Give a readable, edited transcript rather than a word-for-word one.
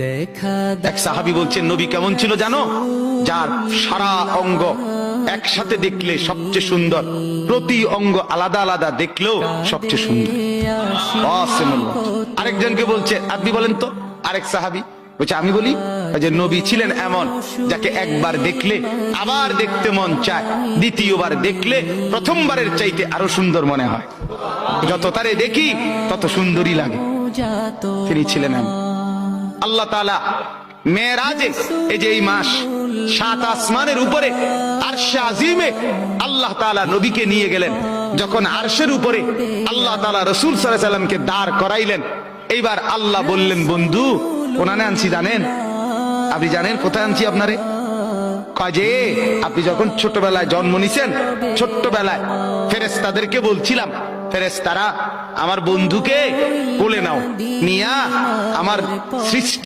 এক সাহাবী বলছেন, নবী কেমন ছিল জানো? যার সারা অঙ্গ একসাথে দেখলে সবচেয়ে সুন্দর, প্রতি অঙ্গ আলাদা আলাদা দেখলেও সবচেয়ে সুন্দর। আরেকজনকে বলছে, আপনি বলেন তো। আরেক সাহাবী বলছে, আমি বলি যে নবী ছিলেন এমন যাকে একবার দেখলে আবার দেখতে মন চায়, দ্বিতীয়বার দেখলে প্রথমবারের চাইতে আরো সুন্দর মনে হয়, যত তারে দেখি তত সুন্দরই লাগে। তিনি ছিলেন এমন। আল্লাহ তাআলা মেরাজে, এই যে এই মাস, 7 আসমানের উপরে আরশে আজিমে আল্লাহ তাআলা নবীকে নিয়ে গেলেন। যখন আরশের উপরে আল্লাহ তাআলা রাসূল সাল্লাল্লাহু আলাইহি সাল্লামকে দাঁড় করাইলেন, এইবার আল্লাহ বললেন, বন্ধু কোনানে আনছি জানেন? আপনি জানেন কোথায় আনছি আপনারে? কাজে আপনি যখন ছোটবেলায় জন্ম নিছেন, ছোট্টবেলায় ফেরেশতাদেরকে বলছিলাম, ফেরেশতারা আমার বন্ধুকে কোলে নাও, নিয়া আমার সৃষ্টি